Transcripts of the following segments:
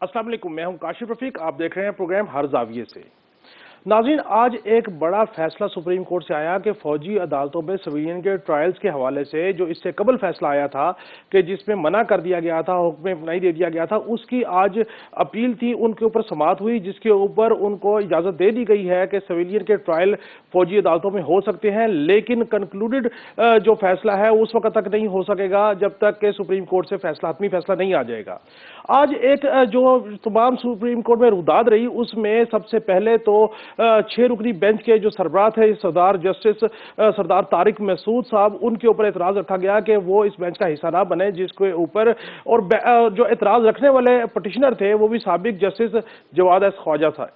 अस्सलाम वालेकुम, मैं हूं काशिफ रफीक। आप देख रहे हैं प्रोग्राम हर जाविये से। नाज़रीन, आज एक बड़ा फैसला सुप्रीम कोर्ट से आया कि फौजी अदालतों में सिविलियन के ट्रायल्स के हवाले से जो इससे कबल फैसला आया था कि जिसमें मना कर दिया गया था, हुक्म नहीं दे दिया गया था, उसकी आज अपील थी, उनके ऊपर समाअत हुई, जिसके ऊपर उनको इजाजत दे दी गई है कि सिविलियन के ट्रायल फौजी अदालतों में हो सकते हैं, लेकिन कंक्लूडेड जो फैसला है उस वक्त तक नहीं हो सकेगा जब तक कि सुप्रीम कोर्ट से फैसला, हतमी फैसला नहीं आ जाएगा। आज एक जो तमाम सुप्रीम कोर्ट में रुदाद रही, उसमें सबसे पहले तो 6 रुकनी बेंच के जो सरबराह थे सरदार जस्टिस सरदार तारिक मसूद साहब, उनके ऊपर एतराज रखा गया कि वो इस बेंच का हिस्सा ना बने, जिसके ऊपर और जो एतराज रखने वाले पटिशनर थे वो भी साबिक जस्टिस जवाद एस ख्वाजा था।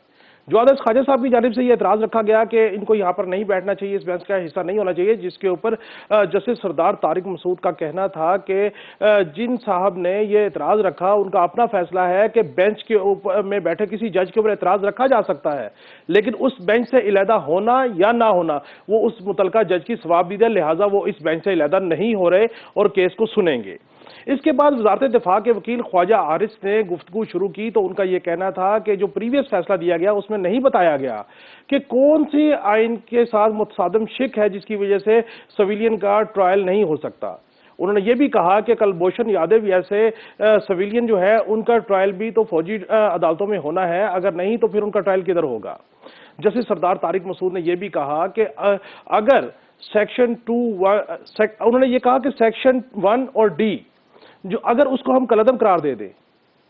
जवाद एस ख्वाजा साहब की जानिब से यह एतराज रखा गया कि इनको यहाँ पर नहीं बैठना चाहिए, इस बेंच का हिस्सा नहीं होना चाहिए, जिसके ऊपर जस्टिस सरदार तारिक मसूद का कहना था कि जिन साहब ने यह एतराज रखा उनका अपना फैसला है कि बेंच के ऊपर में बैठे किसी जज के ऊपर एतराज रखा जा सकता है, लेकिन उस बेंच से इलादा होना या ना होना वो उस मुतलका जज की सवाबदीद है, लिहाजा वो इस बेंच से इलादा नहीं हो रहे और केस को सुनेंगे। इसके बाद वजारत दिफा के वकील ख्वाजा आरिस ने गुफ्तगू शुरू की तो उनका यह कहना था कि जो प्रीवियस फैसला दिया गया उसमें नहीं बताया गया कि कौन सी आइन के साथ मुतसादम शिक है जिसकी वजह से सिविलियन का ट्रायल नहीं हो सकता। उन्होंने ये भी कहा कि कुलभूषण यादव जैसे सिविलियन जो है उनका ट्रायल भी तो फौजी अदालतों में होना है, अगर नहीं तो फिर उनका ट्रायल किधर होगा। जस्टिस सरदार तारिक मसूद ने यह भी कहा कि अगर सेक्शन 2 उन्होंने ये कहा कि सेक्शन 1 और डी जो अगर उसको हम कलअदम करार दे दें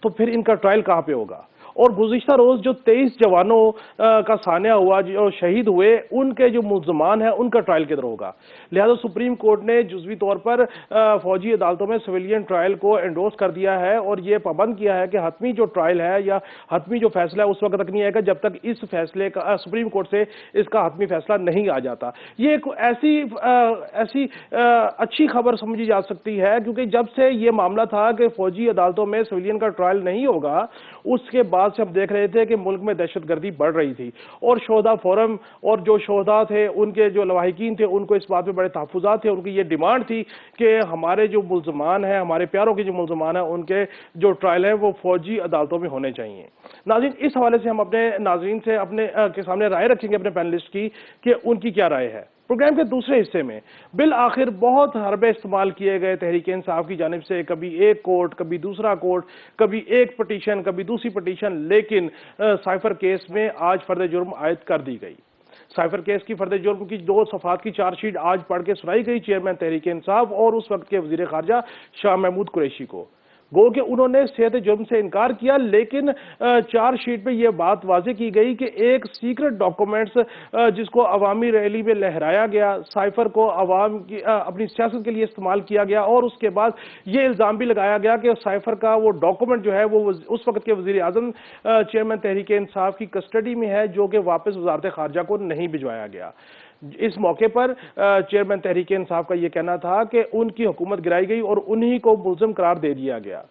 तो फिर इनका ट्रायल कहां पे होगा। और गुज़िश्ता रोज जो 23 जवानों का सानिया हुआ, जो शहीद हुए, उनके जो मुल्ज़मान हैं उनका ट्रायल किधर होगा। लिहाजा सुप्रीम कोर्ट ने जुज़वी तौर पर फौजी अदालतों में सिविलियन ट्रायल को एंडोर्स कर दिया है और यह पाबंद किया है कि हतमी जो ट्रायल है या हतमी जो फैसला है उस वक्त तक नहीं आएगा जब तक इस फैसले का सुप्रीम कोर्ट से इसका हतमी फैसला नहीं आ जाता। ये एक ऐसी अच्छी खबर समझी जा सकती है, क्योंकि जब से ये मामला था कि फौजी अदालतों में सिविलियन का ट्रायल नहीं होगा, उसके बाद से हम देख रहे थे कि मुल्क में दहशतगर्दी बढ़ रही थी और शोहदा फोरम और जो शोहदा थे उनके जो लवाहिकीन थे उनको इस बात में बड़े तहफ़्फ़ुज़ात थे। उनकी ये डिमांड थी कि हमारे जो मुल्ज़मान हैं, हमारे प्यारों के जो मुल्ज़मान हैं, उनके जो ट्रायल है वो फौजी अदालतों में होने चाहिए। नाज़रीन, इस हवाले से हम अपने नाज़रीन से अपने के सामने राय रखेंगे, अपने पैनलिस्ट की, कि उनकी क्या राय है। प्रोग्राम के दूसरे हिस्से में बिल आखिर बहुत हरबे इस्तेमाल किए गए तहरीक इंसाफ की जानिब से, कभी एक कोर्ट, कभी दूसरा कोर्ट, कभी एक पटिशन, कभी दूसरी पटिशन, लेकिन साइफर केस में आज फर्द जुर्म आयद कर दी गई। साइफर केस की फर्द जुर्म की 2 सफ़ात की चार्जशीट आज पढ़ के सुनाई गई चेयरमैन तहरीक इंसाफ और उस वक्त के वजीर खारजा शाह महमूद कुरैशी को। गो कि उन्होंने सेहत जुर्म से इनकार किया, लेकिन चार्जशीट में यह बात वाज़ेह की गई कि एक सीक्रेट डॉक्यूमेंट्स जिसको अवामी रैली में लहराया गया, साइफर को अवाम की अपनी सियासत के लिए इस्तेमाल किया गया और उसके बाद यह इल्ज़ाम भी लगाया गया कि साइफर का वो डॉक्यूमेंट जो है वो उस वक्त के वज़ीर आज़म चेयरमैन तहरीक इंसाफ की कस्टडी में है, जो कि वापस वजारत खारजा को नहीं भिजवाया गया। इस मौके पर चेयरमैन तहरीक इंसाफ का यह कहना था कि उनकी हुकूमत गिराई गई और उन्हीं को मुल्ज़िम करार दे दिया गया।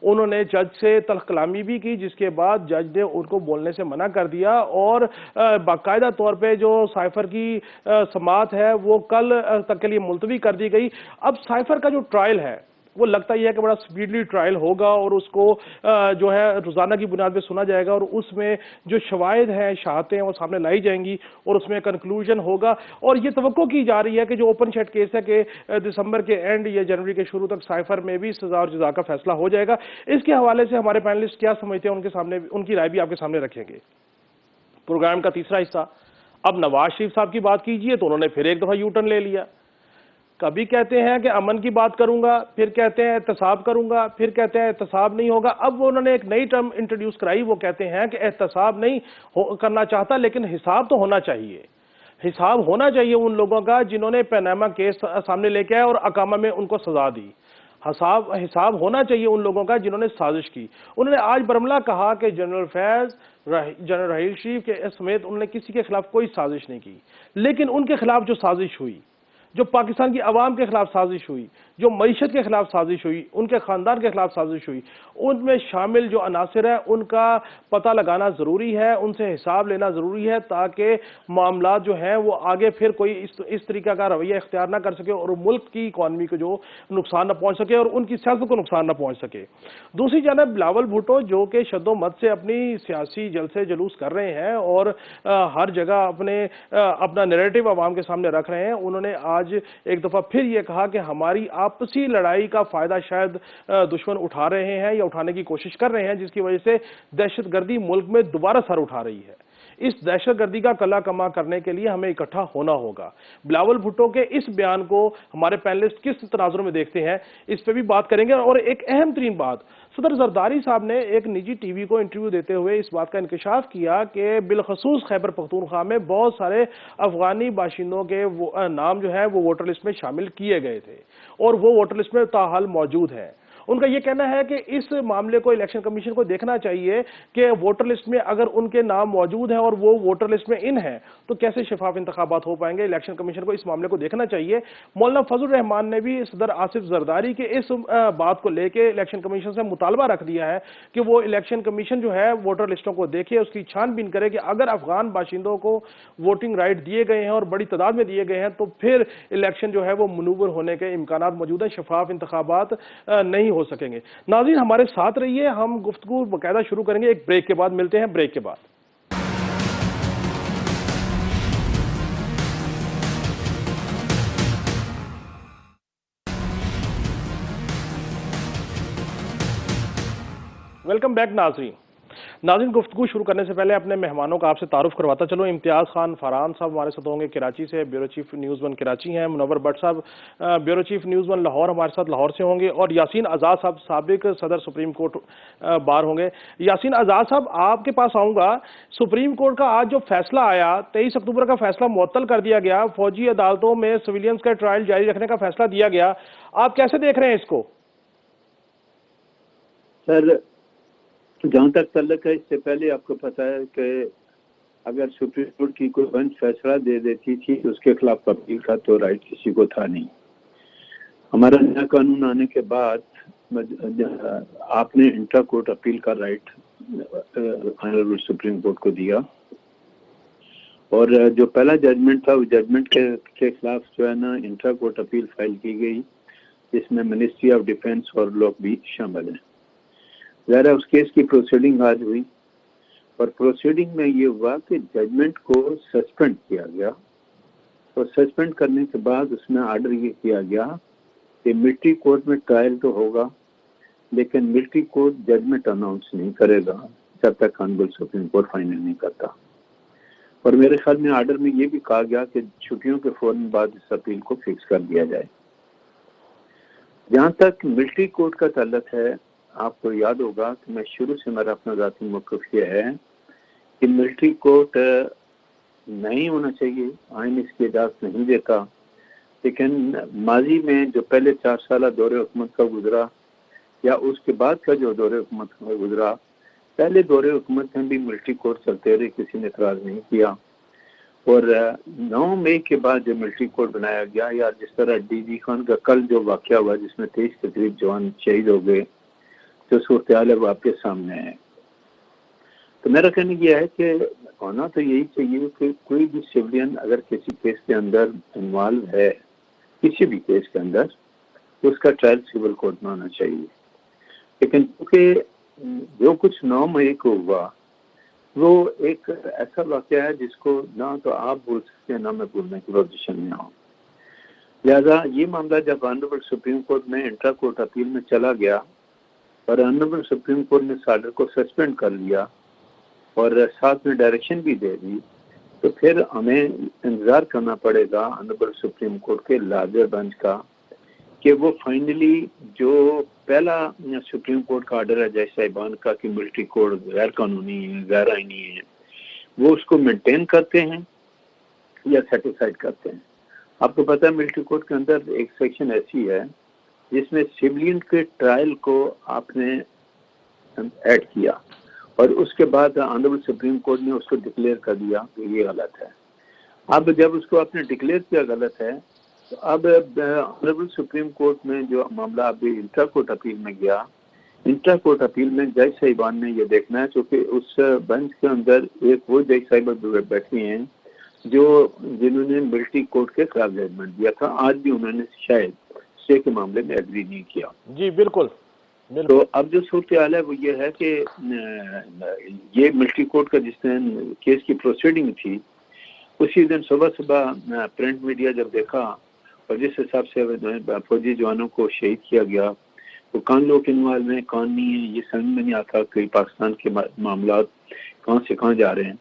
उन्होंने जज से तल्ख कलामी भी की, जिसके बाद जज ने उनको बोलने से मना कर दिया और बाकायदा तौर पे जो साइफर की समाअत है वो कल तक के लिए मुलतवी कर दी गई। अब साइफर का जो ट्रायल है वो लगता ही है कि बड़ा स्पीडली ट्रायल होगा और उसको जो है रोजाना की बुनियाद पे सुना जाएगा और उसमें जो शवाहिद हैं, शहादतें हैं, वो सामने लाई जाएंगी और उसमें कंक्लूजन होगा। और ये तवक्को की जा रही है कि जो ओपन शट केस है कि दिसंबर के एंड या जनवरी के शुरू तक साइफर में भी सजा और जजा का फैसला हो जाएगा। इसके हवाले से हमारे पैनलिस्ट क्या समझते हैं, उनके सामने उनकी राय भी आपके सामने रखेंगे। प्रोग्राम का तीसरा हिस्सा, अब नवाज शरीफ साहब की बात कीजिए तो उन्होंने फिर एक दफा यू टर्न ले लिया। कभी कहते हैं कि अमन की बात करूंगा, फिर कहते हैं एहतसाब करूंगा, फिर कहते हैं एहतसाब नहीं होगा। अब वो उन्होंने एक नई टर्म इंट्रोड्यूस कराई, वो कहते हैं कि एहतसाब नहीं करना चाहता, लेकिन हिसाब तो होना चाहिए। हिसाब होना चाहिए उन लोगों का जिन्होंने पनामा केस सामने लेके आए और अकामा में उनको सजा दी। हिसाब होना चाहिए उन लोगों का जिन्होंने साजिश की। उन्होंने आज बरमला कहा कि जनरल फैज, जनरल राहील शरीफ के समेत उन्होंने किसी के खिलाफ कोई साजिश नहीं की, लेकिन उनके खिलाफ जो साजिश हुई, जो पाकिस्तान की आवाम के खिलाफ साजिश हुई, जो मईशत के खिलाफ साजिश हुई, उनके खानदान के खिलाफ साजिश हुई, उनमें शामिल जो अनासिर है उनका पता लगाना जरूरी है, उनसे हिसाब लेना जरूरी है, ताकि मामला जो है वो आगे फिर कोई इस तरीका का रवैया इख्तियार ना कर सके और मुल्क की इकॉनमी को जो नुकसान ना पहुंच सके और उनकी सियासत को नुकसान ना पहुंच सके। दूसरी जानब बिलावल भुट्टो जो कि शद्दोमत से अपनी सियासी जलसे जुलूस कर रहे हैं और हर जगह अपना नैरेटिव आवाम के सामने रख रहे हैं, उन्होंने आज एक दफा फिर यह कहा कि हमारी आपसी लड़ाई का फायदा शायद दुश्मन उठा रहे हैं या उठाने की कोशिश कर रहे हैं, जिसकी वजह से दहशतगर्दी मुल्क में दोबारा सर उठा रही है। इस दहशतगर्दी का कला कमा करने के लिए हमें इकट्ठा होना होगा। बिलावल भुट्टो के इस बयान को हमारे पैनलिस्ट किस तनाजुर में देखते हैं, इस पर भी बात करेंगे। और एक अहम तरीन बात, सदर जरदारी साहब ने एक निजी टीवी को इंटरव्यू देते हुए इस बात का इंकशाफ किया कि बिलखसूस खैबर पख्तूनख्वा में बहुत सारे अफगानी बाशिंदों के नाम जो है वो वोटर लिस्ट में शामिल किए गए थे और वो वोटर लिस्ट में ताहाल मौजूद है। उनका यह कहना है कि इस मामले को इलेक्शन कमीशन को देखना चाहिए कि वोटर लिस्ट में अगर उनके नाम मौजूद हैं और वो वोटर लिस्ट में इन है तो कैसे शफाफ इंतखाबात हो पाएंगे। इलेक्शन कमीशन को इस मामले को देखना चाहिए। मौलाना फजल रहमान ने भी सदर आसिफ जरदारी के इस बात को लेकर इलेक्शन कमीशन से मुतालबा रख दिया है कि वो इलेक्शन कमीशन जो है वोटर लिस्टों को देखे, उसकी छानबीन करे कि अगर अफगान बाशिंदों को वोटिंग राइट दिए गए हैं और बड़ी तादाद में दिए गए हैं तो फिर इलेक्शन जो है वो मनूवर होने के इम्कानात मौजूद हैं, शफाफ इंतखाबात नहीं हो सकेंगे। नाज़रीन हमारे साथ रहिए, हम गुफ्तगू बाकायदा शुरू करेंगे एक ब्रेक के बाद। मिलते हैं ब्रेक के बाद। वेलकम बैक नाज़रीन, गुफ्तगू शुरू करने से पहले अपने मेहमानों का आपसे तारुफ करवाता चलो। इम्तियाज़ खान फरहान साहब हमारे साथ होंगे कराची से, bureau chief news one Karachi हैं। मुनव्वर भट्ट साहब bureau chief news one Lahore हमारे साथ लाहौर से होंगे। और यासीन आज़ाद साहब साबिक सदर सुप्रीम कोर्ट बार होंगे। यासीन आज़ाद साहब आपके पास आऊँगा। सुप्रीम कोर्ट का आज जो फैसला आया, 23 अक्टूबर का फैसला मुअत्तल कर दिया गया, फौजी अदालतों में सिविलियंस का ट्रायल जारी रखने का फैसला दिया गया, आप कैसे देख रहे हैं इसको? सर जहाँ तक तल्लक है, इससे पहले आपको पता है कि अगर सुप्रीम कोर्ट की कोई बेंच फैसला दे देती थी तो उसके खिलाफ अपील का तो राइट किसी को था नहीं। हमारा नया कानून आने के बाद आपने इंट्रा कोर्ट अपील का राइट ऑनरेबल सुप्रीम कोर्ट को दिया और जो पहला जजमेंट था उस जजमेंट के खिलाफ जो है ना इंट्रा कोर्ट अपील फाइल की गई, जिसमें मिनिस्ट्री ऑफ डिफेंस और लोग भी शामिल हैं। ज़रा उस केस की प्रोसीडिंग आज हुई और प्रोसीडिंग में ये हुआ कि जजमेंट को सस्पेंड किया गया और सस्पेंड करने के बाद उसमें ऑर्डर ये किया गया कि मिलिट्री कोर्ट में ट्रायल तो होगा लेकिन मिलिट्री कोर्ट जजमेंट अनाउंस नहीं करेगा जब तक ऑनरेबल सुप्रीम कोर्ट फाइनल नहीं करता। और मेरे ख्याल में ऑर्डर में ये भी कहा गया कि छुट्टियों के फौरन बाद इस अपील को फिक्स कर दिया जाए। जहाँ तक मिलिट्री कोर्ट का ताल्लुक है, आपको याद होगा कि मैं शुरू से मेरा अपना ज़ाती मौक़िफ़ ये है कि मिलिट्री कोर्ट नहीं होना चाहिए, आइन इसकी इजाज़त नहीं देता। लेकिन माजी में जो पहले 4 साल दौरे हुकूमत का गुजरा या उसके बाद का जो दौरे हुकूमत का गुजरा, पहले दौरे हुकूमत में भी मिलिट्री कोर्ट चलते रहे, किसी ने इतराज़ नहीं किया। और 9 मई के बाद जो मिलिट्री कोर्ट बनाया गया, या जिस तरह DG खान का कल जो वाक़या हुआ जिसमें 23 के करीब जवान शहीद हो गए, जो सूरत हाल है वो आपके सामने है। तो मेरा कहना यह है कि होना तो यही चाहिए कि कोई भी सिविलियन अगर किसी केस के अंदर इन्वॉल्व है, किसी भी केस के अंदर, तो उसका ट्रायल सिविल कोर्ट में होना चाहिए। लेकिन क्योंकि जो कुछ 9 मई को हुआ वो एक ऐसा वाक़या है जिसको ना तो आप भूल सकते हैं ना मैं भूलने की पोजीशन में हूँ। लिहाजा ये मामला जब ऑनरेबल सुप्रीम कोर्ट में इंट्रा कोर्ट अपील में चला गया और ऑनरेबल सुप्रीम कोर्ट ने इस ऑर्डर को सस्पेंड कर लिया और साथ में डायरेक्शन भी दे दी, तो फिर हमें इंतज़ार करना पड़ेगा ऑनरेबल सुप्रीम कोर्ट के लार्जर बेंच का कि वो फाइनली जो पहला सुप्रीम कोर्ट का ऑर्डर है जज साहिबान का कि मिलिट्री कोर्ट गैर कानूनी है, गैर आईनी है, वो उसको मेंटेन करते हैं या सेटिस्फाइड करते हैं। आपको पता है मिलिट्री कोर्ट के अंदर एक सेक्शन ऐसी है जिसमें सिविलियन के ट्रायल को आपने ऐड किया और उसके बाद ऑनरेबल सुप्रीम कोर्ट ने उसको डिक्लेयर कर दिया कि ये गलत है। अब जब उसको आपने डिक्लेयर किया गलत है अब ऑनरेबल सुप्रीम कोर्ट में जो मामला अभी इंट्रा कोर्ट अपील में गया, इंट्रा कोर्ट अपील में जज साहिबान ने ये देखना है, क्योंकि उस बेंच के अंदर एक वो जज साहिबा बैठी हैं जो जिन्होंने मिलिट्री कोर्ट के खिलाफ जजमेंट दिया था। आज भी उन्होंने शायद स्टे के मामले में एग्री नहीं किया। जी बिल्कुल तो बिल्कुल। अब जो सूरत हाल है वो ये है कि ये मिलिट्री कोर्ट का जिस दिन केस की प्रोसीडिंग थी, उसी दिन सुबह सुबह प्रिंट मीडिया जब देखा और जिस हिसाब से फौजी जवानों को शहीद किया गया, तो कौन लोग इन्वॉल्व हैं कौन नहीं है ये समझ में नहीं आता कि पाकिस्तान के मामला कहाँ से कहाँ जा रहे हैं।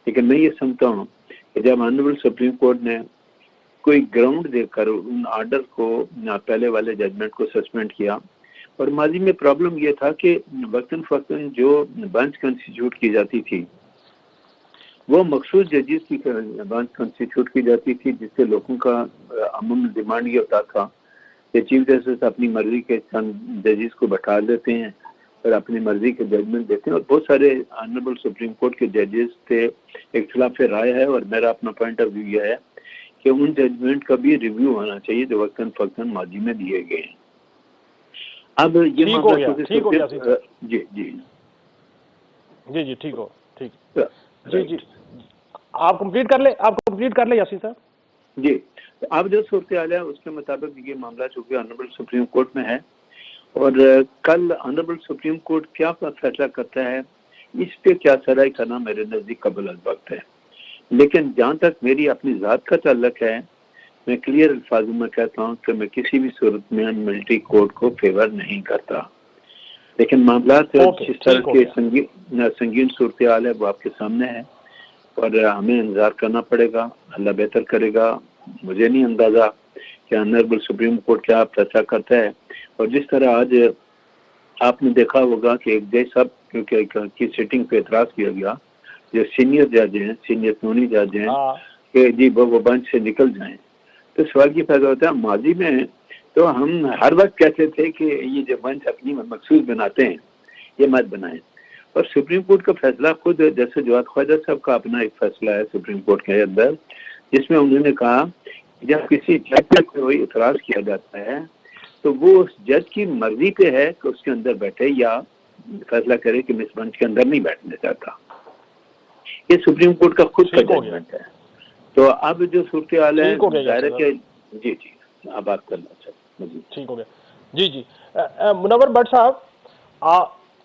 लेकिन मैं ये समझता हूँ कि जब ऑनरेबल सुप्रीम कोर्ट ने कोई ग्राउंड देकर उन आर्डर को पहले वाले जजमेंट को सस्पेंड किया, और माजी में प्रॉब्लम ये था कि वक्तन फक्तन जो बेंच कंस्टिट्यूट की जाती थी वो मखसूस जजेस की बेंच कंस्टिट्यूट की जाती थी, जिससे लोगों का अमूमन डिमांड ये होता था कि चीफ जस्टिस अपनी मर्जी के चंद जजेस को बैठा देते हैं और अपनी मर्जी के जजमेंट देते हैं। और बहुत सारे ऑनरेबल सुप्रीम कोर्ट के जजेस थे इख्तिलाफ राय है, और मेरा अपना पॉइंट ऑफ व्यू यह है कि उन जजमेंट का भी रिव्यू होना चाहिए जो वक्तन फक्तन माजी में दिए गए हैं। अब ये ठीक हो गया जी जी जी जी ठीक हो ठीक जी जी आप कंप्लीट कर ले यासीन साहब। जी, तो अब जो सूरत हाल है उसके मुताबिक ये मामला चूंकि ऑनरेबल सुप्रीम कोर्ट में है, और कल ऑनरेबल सुप्रीम कोर्ट क्या फैसला करता है इस पे क्या सराय करना मेरे नजदीक कबल अज वक्त है। लेकिन जहाँ तक मेरी अपनी जात का ताल्लुक है, मैं क्लियर अल्फाजों में कहता हूँ कि मैं किसी भी सूरत में मिलिट्री कोर्ट को फेवर नहीं करता। लेकिन मामला जिस तरह के संगीन सूरत हाल है वो आपके सामने है, और हमें इंतजार करना पड़ेगा। अल्लाह बेहतर करेगा। मुझे नहीं अंदाजा कि ऑनरेबल सुप्रीम कोर्ट क्या फैसला करता है। और जिस तरह आज आपने देखा होगा कि एक जज साहब क्योंकि की सिटिंग पे एतराज किया गया, जो सीनियर जज हैं, सीनियर कानूनी जज हैं कि जी वो बेंच से निकल जाएं, तो सवाल ये पैदा होता है माजी में तो हम हर वक्त कहते थे कि ये जो बेंच अपनी मखसूस बनाते हैं ये मत बनाएं। और सुप्रीम कोर्ट का फैसला खुद, जैसे जवाद ख्वाजा साहब का अपना एक फैसला है सुप्रीम कोर्ट के अंदर, जिसमें उन्होंने कहा जब किसी जज पे कोई इतराज किया जाता है तो वो उस जज की मर्जी पे है कि उसके अंदर बैठे या फैसला करे कि मैं इस बेंच के अंदर नहीं बैठना चाहता। ये सुप्रीम कोर्ट का खुद का जजमेंट है। तो अब जो सूरत हाल है जी जी अब बात करना चाहिए। ठीक हो गया जी जी। मुनव्वर भट्ट साहब,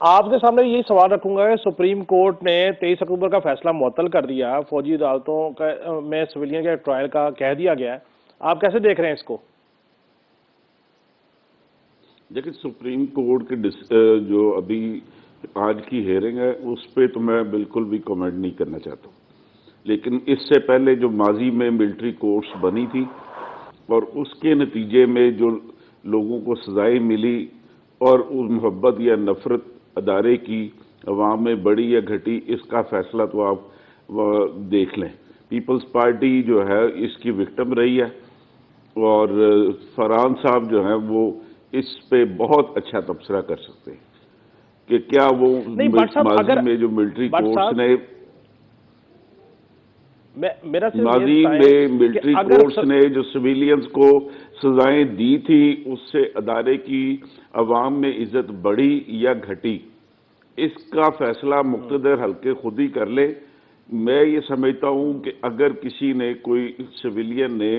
आपके सामने यही सवाल रखूंगा कि सुप्रीम कोर्ट ने 23 अक्टूबर का फैसला मुअत्तल कर दिया, फौजी अदालतों का में सिविलियन के ट्रायल का कह दिया गया है, आप कैसे देख रहे हैं इसको? देखिए, सुप्रीम कोर्ट के जो अभी आज की हेयरिंग है उस पर तो मैं बिल्कुल भी कमेंट नहीं करना चाहता, लेकिन इससे पहले जो माजी में मिलिट्री कोर्ट्स बनी थी और उसके नतीजे में जो लोगों को सजाएं मिली और उस मोहब्बत या नफरत अदारे की अवाम में बढ़ी या घटी, इसका फैसला तो आप देख लें। पीपल्स पार्टी जो है इसकी विक्टिम रही है, और फरहान साहब जो हैं वो इस पे बहुत अच्छा तबसरा कर सकते हैं कि क्या वो माजी में जो मिलिट्री कोर्ट्स ने माजी में मिलिट्री कोर्ट्स ने जो सिविलियंस को सजाएं दी थी उससे अदारे की अवाम में इज्जत बढ़ी या घटी, इसका फैसला मुक़्तदर हल्के खुद ही कर ले। मैं ये समझता हूँ कि अगर किसी ने कोई सिविलियन ने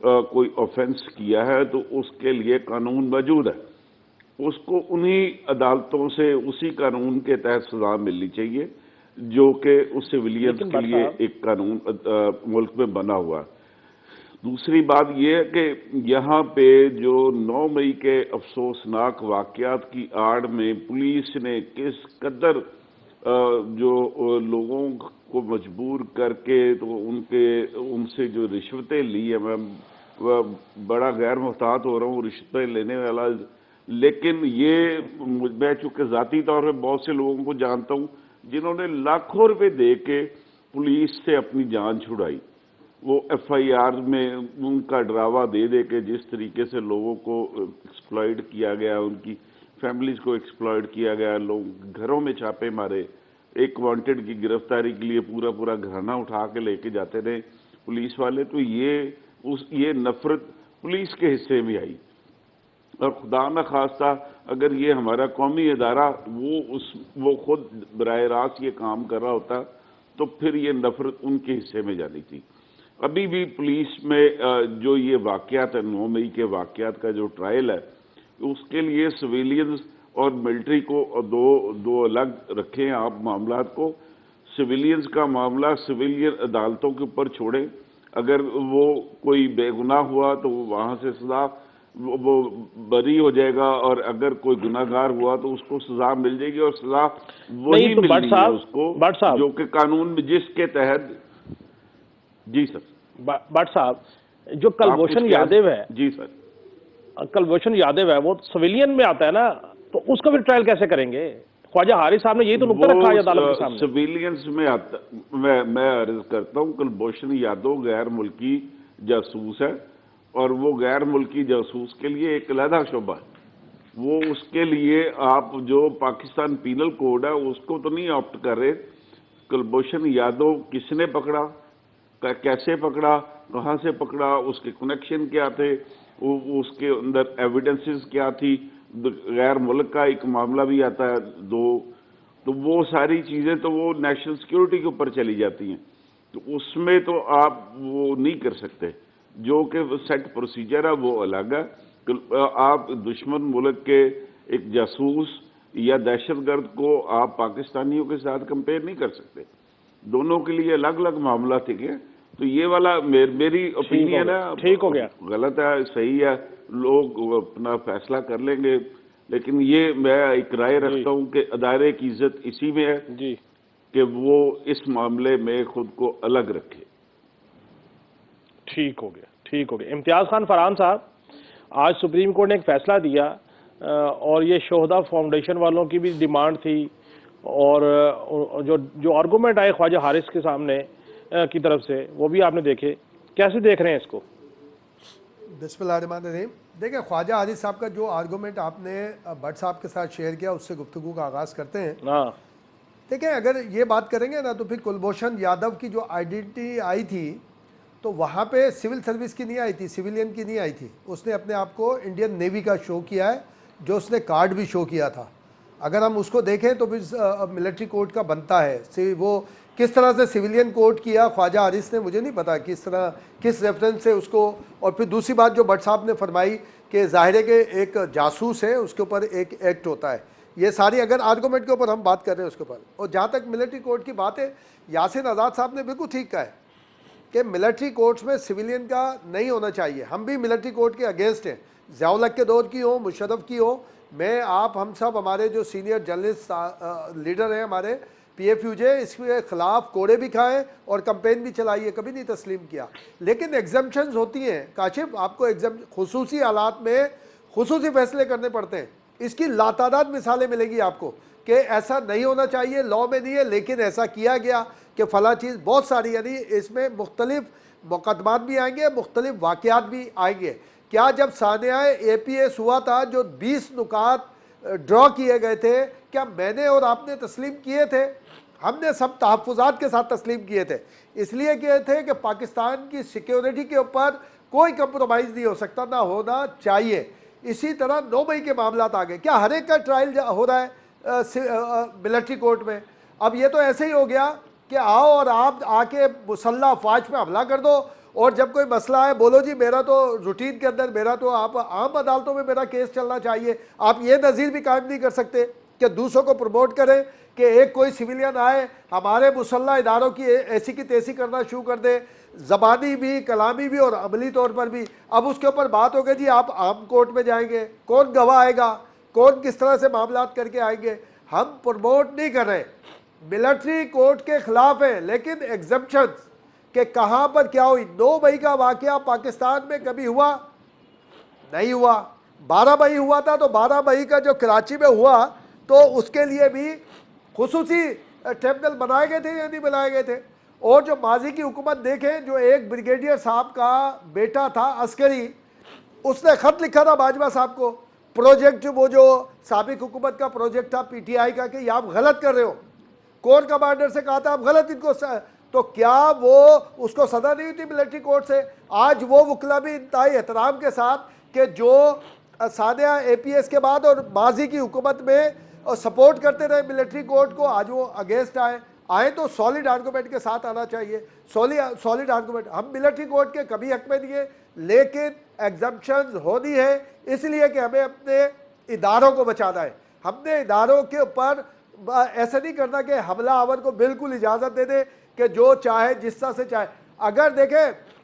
कोई ऑफेंस किया है तो उसके लिए कानून मौजूद है, उसको उन्हीं अदालतों से उसी कानून के तहत सजा मिलनी चाहिए जो कि उस सिविलियंस के लिए एक कानून मुल्क में बना हुआ है। दूसरी बात यह है कि यहाँ पे जो 9 मई के अफसोसनाक वाक़यात की आड़ में पुलिस ने किस कदर जो लोगों को मजबूर करके तो उनसे जो रिश्वतें ली है, मैं बड़ा गैर मुहतात हो रहा हूँ रिश्वतें लेने वाला, लेकिन ये मैं चूँकि ज़ाती तौर पर बहुत से लोगों को जानता हूँ जिन्होंने लाखों रुपए दे के पुलिस से अपनी जान छुड़ाई। वो FIR में उनका डरावा दे दे के जिस तरीके से लोगों को एक्सप्लॉइट किया गया, उनकी फैमिलीज को एक्सप्लॉइट किया गया, लोग घरों में छापे मारे, एक वांटेड की गिरफ्तारी के लिए पूरा पूरा घराना उठा के लेके जाते रहे पुलिस वाले। तो ये नफरत पुलिस के हिस्से में आई, और खुदा न खास्ता अगर ये हमारा कौमी इदारा वो खुद बराह रास्त ये काम कर रहा होता तो फिर ये नफरत उनके हिस्से में जानी थी। अभी भी पुलिस में जो ये वाकयात है, 9 मई के वाकयात का जो ट्रायल है, उसके लिए सिविलियंस और मिलिट्री को दो अलग रखें आप मामलात को। सिविलियंस का मामला सिविलियन अदालतों के ऊपर छोड़ें, अगर वो कोई बेगुनाह हुआ तो वहाँ से सजा वो बरी हो जाएगा, और अगर कोई गुनाहगार हुआ तो उसको सजा मिल जाएगी, और सजा वही तो मिलनी है उसको जो कि कानून में जिसके तहत। जी सर। भट्ट साहब, जो कुलभूषण यादव है, जी सर, कुलभूषण यादव है, वो सिविलियन में आता है ना, तो उसका भी ट्रायल कैसे करेंगे? ख्वाजा हारिस साहब ने यही तो नुक्ता रखा है अदालत के सामने। सिविलियंस में आता, मैं अर्ज करता हूँ, कुलभूषण यादव गैर मुल्की जासूस है, और वो गैर मुल्की जासूस के लिए एक अलहदा शोबा है। वो उसके लिए आप जो पाकिस्तान पीनल कोड है उसको तो नहीं ऑप्ट कर रहे। कुलभूषण यादव किसने पकड़ा, कैसे पकड़ा, कहाँ से पकड़ा, उसके कनेक्शन क्या थे, उसके अंदर एविडेंसेस क्या थी, गैर मुल्क का एक मामला भी आता है 2, तो वो सारी चीज़ें तो वो नेशनल सिक्योरिटी के ऊपर चली जाती हैं, तो उसमें तो आप वो नहीं कर सकते। जो कि सेट प्रोसीजर है वो अलग है। आप दुश्मन मुल्क के एक जासूस या दहशतगर्द को आप पाकिस्तानियों के साथ कंपेयर नहीं कर सकते, दोनों के लिए अलग अलग मामला थे क्या। तो ये वाला मेरी ओपिनियन है, ठीक हो गया, गलत है सही है, लोग अपना फैसला कर लेंगे, लेकिन ये मैं एक राय रखता हूँ कि अदारे की इज्जत इसी में है जी कि वो इस मामले में खुद को अलग रखे। ठीक हो गया, ठीक हो गया। इम्तियाज़ खान फरहान साहब, आज सुप्रीम कोर्ट ने एक फैसला दिया, और ये शोहदा फाउंडेशन वालों की भी डिमांड थी, और जो आर्गूमेंट आए ख्वाजा हारिस के सामने की तरफ से, वो भी आपने देखे, कैसे देख रहे हैं इसको? बिस्मिल्लाहिर्रहमानिर्रहीम। देखिए, ख्वाजा हारिस साहब का जो आर्गूमेंट आपने भट्ट साहब के साथ शेयर किया, उससे गुफ्तगू का आगाज़ करते हैं। हाँ, देखिए, अगर ये बात करेंगे ना, तो फिर कुलभूषण यादव की जो आइडेंटिटी आई थी, तो वहाँ पे सिविल सर्विस की नहीं आई थी, सिविलियन की नहीं आई थी। उसने अपने आप को इंडियन नेवी का शो किया है, जो उसने कार्ड भी शो किया था। अगर हम उसको देखें तो फिर मिलिट्री कोड का बनता है। वो किस तरह से सिविलियन कोड किया ख्वाजा हारिस ने, मुझे नहीं पता किस तरह, किस रेफरेंस से उसको। और फिर दूसरी बात जो भट्ट साहब ने फरमाई कि ज़ाहिर है कि एक जासूस है, उसके ऊपर एक एक्ट होता है। ये सारी अगर आर्गूमेंट के ऊपर हम बात कर रहे हैं उसके ऊपर। और जहाँ तक मिलिट्री कोड की बात है, यासिन आज़ाद साहब ने बिल्कुल ठीक कहा है कि मिलिट्री कोर्ट्स में सिविलियन का नहीं होना चाहिए। हम भी मिलिट्री कोर्ट के अगेंस्ट हैं, ज़ियाउल हक के दौर की हो, मुशर्रफ की हो, मैं आप हम सब, हमारे जो सीनियर जर्नलिस्ट लीडर हैं हमारे PFUJ, इसके खिलाफ कोड़े भी खाएं और कैंपेन भी चलाई है, कभी नहीं तस्लीम किया। लेकिन एग्जम्पशंस होती हैं काशिफ, आपको खुसूसी हालात में खुसूसी फैसले करने पड़ते हैं। इसकी लातादाद मिसालें मिलेंगी आपको कि ऐसा नहीं होना चाहिए, लॉ में नहीं है, लेकिन ऐसा किया गया कि फ़ला चीज़, बहुत सारी, यानी इसमें मुख्तलिफ मुकदमात भी आएंगे, मुख्तलिफ वाक़यात भी आएंगे। क्या जब सानियाए APS हुआ था, जो 20 नुकात ड्रॉ किए गए थे, क्या मैंने और आपने तस्लीम किए थे? हमने सब तहफ़्फ़ुज़ात के साथ तस्लीम किए थे। इसलिए किए थे कि पाकिस्तान की सिक्योरिटी के ऊपर कोई कंप्रोमाइज़ नहीं हो सकता, ना होना चाहिए। इसी तरह 9 मई के मामला आ गए। क्या हर एक का ट्रायल हो रहा है मिलिट्री कोर्ट में? अब ये तो ऐसे ही हो गया कि आओ और आप आके मुसल्लह अफवाज पे हमला कर दो, और जब कोई मसला है बोलो जी मेरा तो रूटीन के अंदर, मेरा तो आप आम अदालतों में मेरा केस चलना चाहिए। आप ये नज़ीर भी कायम नहीं कर सकते कि दूसरों को प्रमोट करें कि एक कोई सिविलियन आए हमारे मुसल्लह इदारों की ऐसी की तैसी करना शुरू कर दे, ज़बानी भी, कलामी भी और अमली तौर पर भी। अब उसके ऊपर बात हो गई जी आप आम कोर्ट में जाएंगे, कौन गवाह आएगा, कौन किस तरह से मामलात करके आएंगे। हम प्रमोट नहीं कर रहे, मिलिट्री कोर्ट के खिलाफ है, लेकिन एग्जम्पशंस कि कहाँ पर क्या हुई। 9 मई का वाक़या पाकिस्तान में कभी हुआ नहीं हुआ, 12 मई हुआ था, तो 12 मई का जो कराची में हुआ तो उसके लिए भी खुसूसी ट्रिब्यूनल बनाए गए थे या नहीं बनाए गए थे। और जो माजी की हुकूमत देखें, जो एक ब्रिगेडियर साहब का बेटा था अस्करी, उसने ख़त लिखा था बाजवा साहब को, प्रोजेक्ट वो जो साबिक हुकूमत का प्रोजेक्ट था PTI का, कि ये आप गलत कर रहे हो। कोर कमांडर से कहा था आप गलत इनको तो क्या वो उसको सजा नहीं हुई थी मिलिट्री कोर्ट से? आज वो वकला भी इंतहाई एहतराम के साथ कि जो सानिया APS के बाद और माजी की हुकूमत में और सपोर्ट करते रहे मिलिट्री कोर्ट को, आज वो अगेंस्ट आए तो सॉलिड आर्गूमेंट के साथ आना चाहिए। सॉलिड आर्गूमेंट, हम मिलिट्री कोर्ट के कभी हक में नहीं है, लेकिन एग्जम्पशंस होनी है इसलिए कि हमें अपने इदारों को बचाना है। हमने इदारों के ऊपर ऐसा नहीं करना कि हमला आवर को बिल्कुल इजाज़त दे दे कि जो चाहे जिस तरह से चाहे। अगर देखें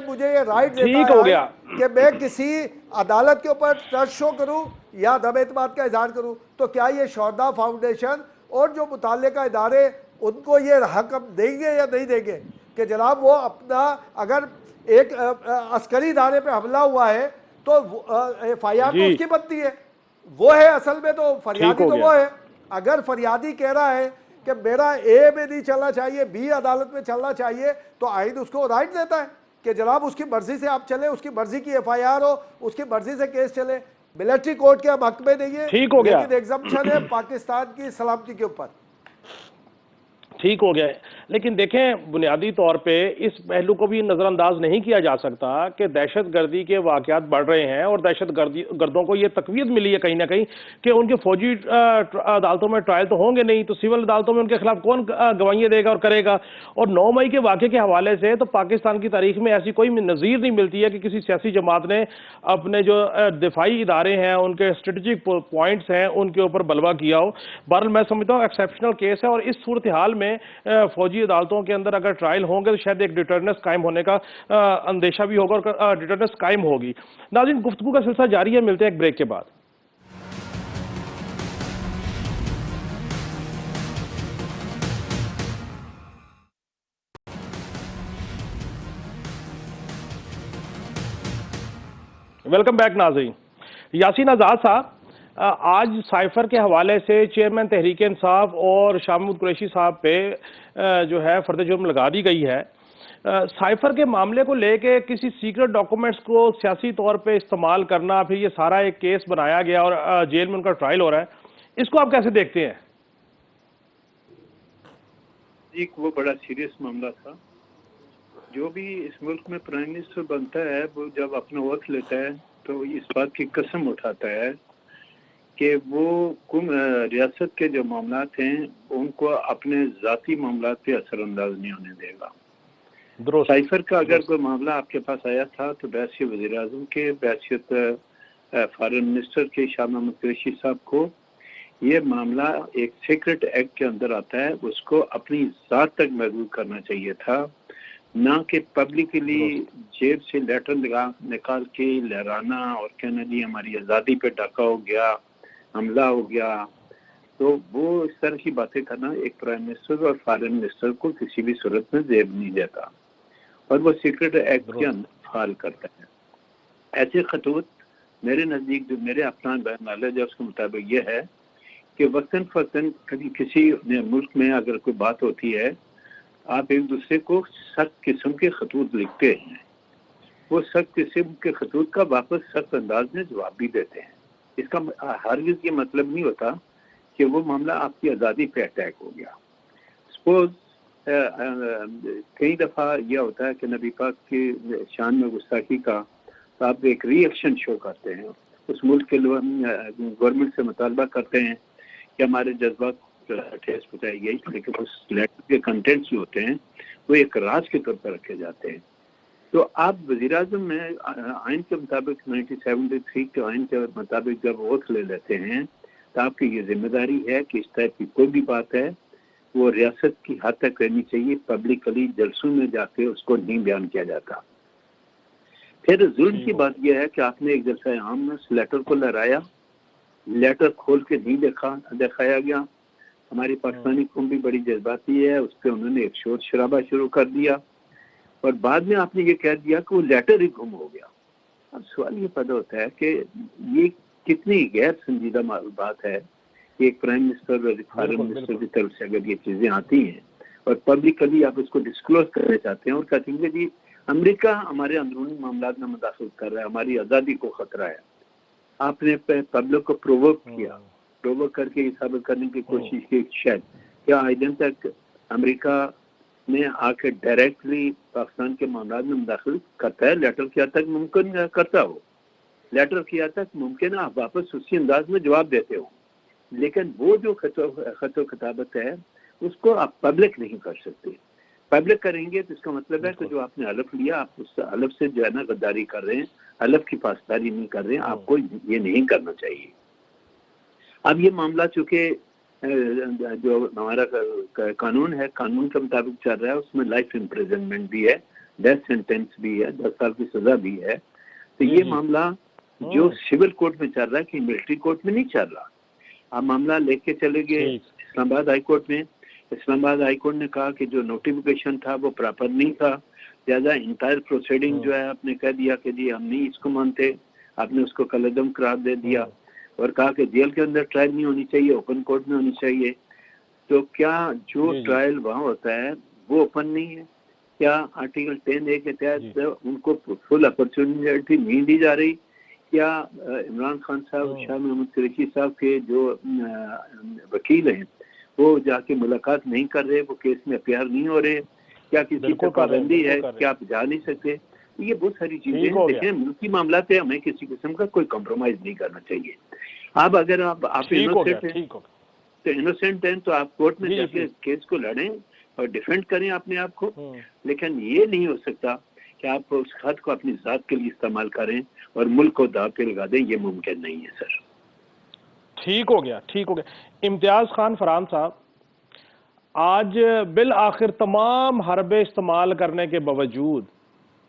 मुझे ये राइट देता है कि मैं किसी अदालत के ऊपर ट्रस्ट शो करूं या दम एतमाद का इजहार करूं, तो क्या ये शोहदा फाउंडेशन और जो मुताल्लिका इदारे उनको ये हक हम देंगे या नहीं देंगे कि जनाब वो अपना, अगर एक अस्करी इदारे पे हमला हुआ है तो FIR तो उसकी बनती है, वो है असल में, तो फरियादी तो वो है। अगर फरियादी कह रहा है कि मेरा A में नहीं चलना चाहिए, B अदालत में चलना चाहिए, तो आइन उसको राइट देता है कि जनाब उसकी मर्जी से आप चले, उसकी मर्जी की FIR हो, उसकी मर्जी से केस चले। मिलिट्री कोर्ट के हम हक में नहीं है, ठीक हो गया, लेकिन एग्जम्पशन है पाकिस्तान की सलामती के ऊपर। ठीक हो गया है। लेकिन देखें, बुनियादी तौर पे इस पहलू को भी नज़रअंदाज नहीं किया जा सकता कि दहशतगर्दी के वाक़यात बढ़ रहे हैं और दहशतगर्दों को ये तकवीत मिली है कहीं ना कहीं कि उनके फौजी अदालतों में ट्रायल तो होंगे नहीं, तो सिविल अदालतों में उनके खिलाफ कौन गवाहियाँ देगा और करेगा। और 9 मई के वाक़े के हवाले से तो पाकिस्तान की तारीख में ऐसी कोई नज़ीर नहीं मिलती है कि किसी सियासी जमात ने अपने जो दिफाई इदारे हैं, उनके स्ट्रेटजिक पॉइंट्स हैं, उनके ऊपर बलवा किया हो। बहरहाल मैं समझता हूँ एक्सेप्शनल केस है, और इस सूरत हाल में फौजी अदालतों के अंदर अगर ट्रायल होंगे तो शायद एक डिटरनेंस कायम होने का अंदेशा भी होगा और डिटरनेंस कायम होगी। नाज़रीन, गुफ्तगू का सिलसिला जारी है, मिलते हैं एक ब्रेक के बाद। वेलकम बैक नाज़रीन। यासीन आज़ाद साहब, आज साइफर के हवाले से चेयरमैन तहरीक इंसाफ और शाह महमूद कुरैशी साहब पे जो है फर्द जुर्म लगा दी गई है। साइफर के मामले को लेके किसी सीक्रेट डॉक्यूमेंट्स को सियासी तौर पे इस्तेमाल करना, फिर ये सारा एक केस बनाया गया और जेल में उनका ट्रायल हो रहा है, इसको आप कैसे देखते हैं? एक वो बड़ा सीरियस मामला था। जो भी इस मुल्क में प्राइम मिनिस्टर बनता है, वो जब अपना वक्त लेता है तो इस बात की कसम उठाता है कि वो रियासत के जो मामलात हैं उनको अपने ज़ाती मामलात पे असरअंदाज नहीं होने देगा। साइफर का अगर कोई मामला आपके पास आया था तो बैसियत वज़ीर आज़म के, बैसियत फॉरेन मिनिस्टर के शाह महमूद कुरैशी साहब को ये मामला एक सीक्रेट एक्ट के अंदर आता है, उसको अपनी ज़ात तक महदूद करना चाहिए था, ना कि पब्लिकली जेब से लेटर निकाल के लहराना और कहना जी हमारी आज़ादी पे डाका हो गया, हमला हो गया। तो वो इस तरह की बातें करना एक प्राइम मिनिस्टर और फॉरेन मिनिस्टर को किसी भी सूरत में जेब नहीं देता, और वो सीक्रेट एक्ट के अंदर फाल करता है। ऐसे खतूत मेरे नज़दीक, जो मेरे अपना नॉलेज है उसके मुताबिक ये है कि वक्तन फ़क्तन कभी किसी मुल्क में अगर कोई बात होती है, आप एक दूसरे को सख्त किस्म के खतूत लिखते हैं, वो सख्त किस्म के खतूत का वापस सख्त अंदाज में जवाब भी देते हैं। इसका हरगिज़ ये मतलब नहीं होता कि वो मामला आपकी आज़ादी पे अटैक हो गया। सपोज कई दफ़ा यह होता है कि नबी पाक की शान में गुस्ताखी का तो आप एक रिएक्शन शो करते हैं, उस मुल्क के लोग गवर्नमेंट से मुतालबा करते हैं कि हमारे जज्बात ठेस पहुँचाई गई, लेकिन उस लेटर के कंटेंट्स जो होते हैं वो एक राज के तौर पर रखे जाते हैं। तो आप वज़ीर आज़म में आइन के मुताबिक 1973 के आइन के मुताबिक जब वोट ले लेते हैं तो आपकी ये जिम्मेदारी है कि इस टाइप की कोई भी बात है वो रियासत की हद तक रहनी चाहिए, पब्लिकली जलसों में जाके उसको नहीं बयान किया जाता। फिर जुल्म की बात यह है कि आपने एक जलसा आम में उस लेटर को लहराया, लेटर खोल के नहीं दिखाया गया। हमारी पाकिस्तानी कौम भी बड़ी जज्बाती है, उस पर उन्होंने एक शोर शराबा शुरू कर दिया और बाद में आपने ये कह दिया कि वो लेटर ही गुम हो गया। अब सवाल ये पैदा होता है कि ये कितनी गैर संजीदा बात है कि एक प्राइम मिनिस्टर और फॉरेन मिनिस्टर की तरफ से अगर ये चीज़ें आती हैं और पब्लिकली आप इसको डिस्क्लोज करना चाहते हैं और कहते हैं जी अमेरिका हमारे अंदरूनी मामलात में मुदाखलत कर रहा है, हमारी आज़ादी को खतरा है। आपने पब्लिक को प्रोवोक किया, प्रोवोक करके ये साबित करने की कोशिश की शायद क्या आई दिन तक अमेरिका में आके डायरेक्टली पाकिस्तान के मामला में मुदाखिल करता है, लेटर किया तक मुमकिन करता हो, लेटर किया तक मुमकिन आप वापस उसी अंदाज में जवाब देते हो, लेकिन वो जो खतो खिताबत है उसको आप पब्लिक नहीं कर सकते। पब्लिक करेंगे तो इसका मतलब है कि जो आपने हलफ लिया आप उस हलफ से जो है ना गद्दारी कर रहे हैं, हलफ की पासदारी नहीं कर रहे हैं, आपको ये नहीं करना चाहिए। अब ये मामला चूंकि जो हमारा कानून है, कानून के मुताबिक चल रहा है, उसमें लाइफ इम्प्रिजनमेंट भी है, डेथ सेंटेंस भी है, 10 साल की सजा भी है। तो ये मामला जो सिविल कोर्ट में चल रहा है कि मिलिट्री कोर्ट में नहीं चल रहा। आप मामला लेके चले गए इस्लामाबाद हाई कोर्ट में। इस्लामाबाद हाई कोर्ट ने कहा कि जो नोटिफिकेशन था वो प्रॉपर नहीं था, लिहाजा इंटायर प्रोसीडिंग जो है आपने कह दिया कि जी हम नहीं इसको मानते, आपने उसको कलअदम करार दे दिया और कहा कि जेल के अंदर ट्रायल नहीं होनी चाहिए, ओपन कोर्ट में होनी चाहिए। तो क्या जो ट्रायल वहाँ होता है वो ओपन नहीं है? क्या आर्टिकल 10A के तहत उनको फुल अपॉर्चुनिटी नहीं दी जा रही? क्या इमरान खान साहब, शाह महमूद कुरैशी साहब के जो वकील हैं वो जाके मुलाकात नहीं कर रहे, वो केस में अपियर नहीं हो रहे? क्या किसी को पाबंदी है? क्या आप जा नहीं सकते? ये बहुत सारी चीजें हैं। देखिए मुल्की मामला पे हमें किसी किस्म का कोई कॉम्प्रोमाइज नहीं करना चाहिए। अब अगर आप इनोसेंट हैं तो इनोसेंट हैं तो आप कोर्ट में जाके केस को लड़ें और डिफेंड करें अपने आप को, लेकिन ये नहीं हो सकता कि आप उस खत को अपनी जात के लिए इस्तेमाल करें और मुल्क को दाव पे लगा दें। ये मुमकिन नहीं है सर। ठीक हो गया, ठीक हो गया। इम्तियाज खान फरहान साहब, आज बिल आखिर तमाम हरबे इस्तेमाल करने के बावजूद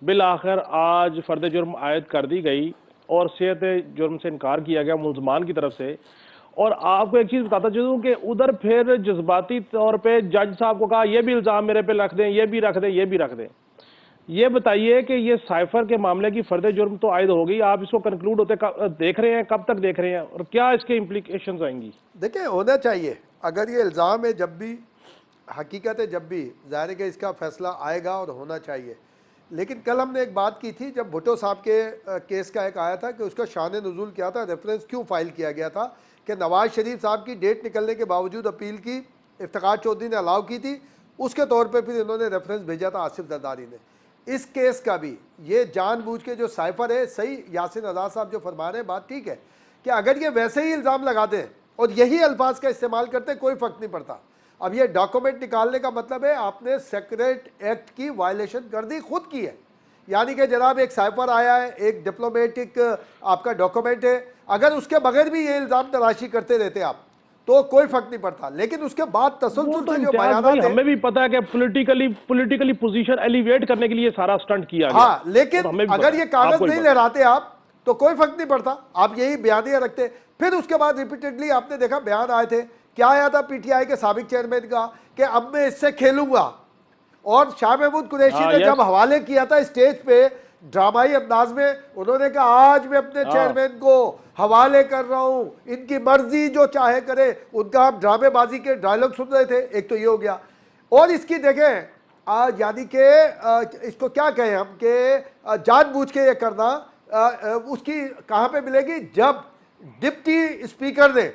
बिल आखिर आज फर्द जुर्म आयद कर दी गई और सेहत जुर्म से इनकार किया गया मुलजमान की तरफ से। और आपको एक चीज़ बताता चलूँ कि उधर फिर जज्बाती तौर पे जज साहब को कहा यह भी इल्ज़ाम मेरे पे रख दें, ये भी रख दें, ये भी रख दें। ये बताइए कि ये साइफर के मामले की फर्द जुर्म तो आयद हो गई, आप इसको कंक्लूड होते देख रहे हैं, कब तक देख रहे हैं और क्या इसके इम्प्लीकेशंस आएंगी? देखिए होना चाहिए, अगर ये इल्ज़ाम है, जब भी हकीकत है, जब भी जाहिर है कि इसका फैसला आएगा और होना चाहिए। लेकिन कल हमने एक बात की थी जब भुट्टो साहब के केस का एक आया था कि उसका शान नुज़ूल क्या था, रेफरेंस क्यों फाइल किया गया था कि नवाज शरीफ साहब की डेट निकलने के बावजूद अपील की इफ्तिखार चौधरी ने अलाउ की थी, उसके तौर पे फिर इन्होंने रेफरेंस भेजा था आसिफ जरदारी ने। इस केस का भी ये जानबूझ के जो साइफर है, सही यासिन आज़ाद साहब जो फरमा रहे हैं बात ठीक है कि अगर ये वैसे ही इल्ज़ाम लगा दें और यही अल्फाज का इस्तेमाल करते कोई फ़र्क नहीं पड़ता। अब ये डॉक्यूमेंट निकालने का मतलब है आपने सेक्रेट एक्ट की वायलेशन कर दी, खुद की है। यानी कि जनाब एक साइफर आया है, एक डिप्लोमेटिक आपका डॉक्यूमेंट है, अगर उसके बगैर भी ये इल्ज़ाम तलाशी करते रहते आप तो कोई फर्क नहीं पड़ता। लेकिन उसके बाद तसल्सल से जो बयान हमें भी पता है कि पॉलिटिकली पोजीशन एलिवेट करने के लिए सारा स्टंट किया गया। हाँ, लेकिन अगर ये कागज नहीं लहराते आप तो कोई फर्क नहीं पड़ता, आप यही बयानियां रखते। फिर उसके बाद रिपीटेडली आपने देखा बयान आए थे, क्या आया था पीटीआई के साबिक चेयरमैन का कि अब मैं इससे खेलूंगा। और शाह महमूद कुरैशी ने जब हवाले किया था स्टेज पे ड्रामाई अंदाज में, उन्होंने कहा आज मैं अपने चेयरमैन को हवाले कर रहा हूं, इनकी मर्जी जो चाहे करे। उनका हम ड्रामेबाजी के डायलॉग सुन रहे थे। एक तो ये हो गया, और इसकी देखें आज यानी कि इसको क्या कहें हम कि जानबूझ के ये करना, उसकी कहाँ पे मिलेगी जब डिप्टी स्पीकर ने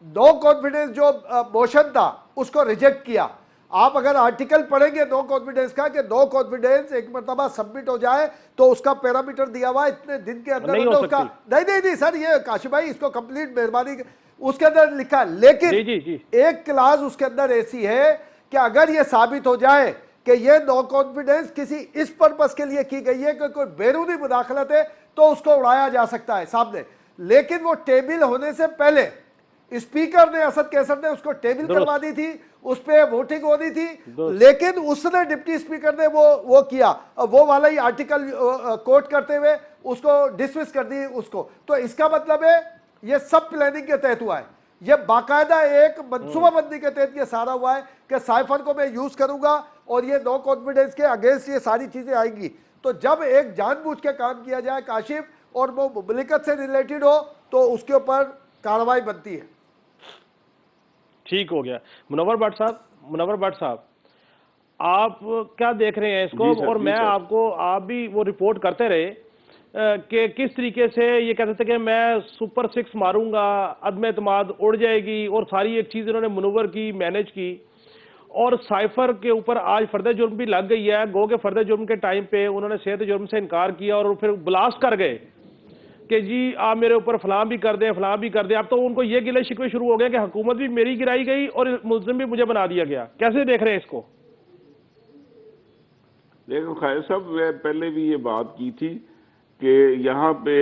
नो कॉन्फिडेंस जो मोशन था उसको रिजेक्ट किया। आप अगर आर्टिकल पढ़ेंगे नो कॉन्फिडेंस का कि नो कॉन्फिडेंस एक मरतबा सबमिट हो जाए तो उसका पैरामीटर दिया हुआ है इतने दिन के अंदर उसका नहीं सर, ये काशिफ भाई इसको कंप्लीट मेहरबानी उसके अंदर लिखा है। लेकिन एक क्लास उसके अंदर ऐसी है कि अगर ये साबित हो जाए कि ये नो कॉन्फिडेंस किसी इस पर्पस के लिए की गई है कि कोई बैरूनी मुदाखलत है तो उसको उड़ाया जा सकता है सामने। लेकिन वो टेबल होने से पहले स्पीकर ने, असद कैसर ने उसको टेबल करवा दी थी, उस पर वोटिंग होनी थी, लेकिन उसने डिप्टी स्पीकर ने वो किया, वो वाला ही आर्टिकल कोट करते हुए उसको डिसमिस कर दी उसको। तो इसका मतलब है ये सब प्लानिंग के तहत हुआ है, ये बाकायदा एक मनसूबाबंदी के तहत ये सारा हुआ है कि साइफर को मैं यूज करूंगा और ये नो कॉन्फिडेंस के अगेंस्ट ये सारी चीजें आएंगी। तो जब एक जानबूझ के काम किया जाए काशिफ और वो मुमलिकत से रिलेटेड हो तो उसके ऊपर कार्रवाई बनती है। ठीक हो गया। मुनव्वर भट्ट साहब, आप क्या देख रहे हैं इसको? और मैं आपको, आप भी वो रिपोर्ट करते रहे कि किस तरीके से ये कहते थे कि मैं सुपर 6 मारूंगा, अदम एतमाद उड़ जाएगी, और सारी एक चीज इन्होंने मुनव्वर की मैनेज की। और साइफर के ऊपर आज फर्द जुर्म भी लग गई है। गो के फर्द जुर्म के टाइम पे उन्होंने सेहत जुर्म से इनकार किया और फिर ब्लास्ट कर गए कि जी आप मेरे ऊपर फलां भी कर दें, फलां भी कर दें। अब तो उनको ये गिले शिकवे शुरू हो गए कि हुकूमत भी मेरी गिराई गई और मुल्जिम भी मुझे बना दिया गया। कैसे देख रहे हैं इसको? देखो खायर साहब, मैं पहले भी ये बात की थी कि यहाँ पे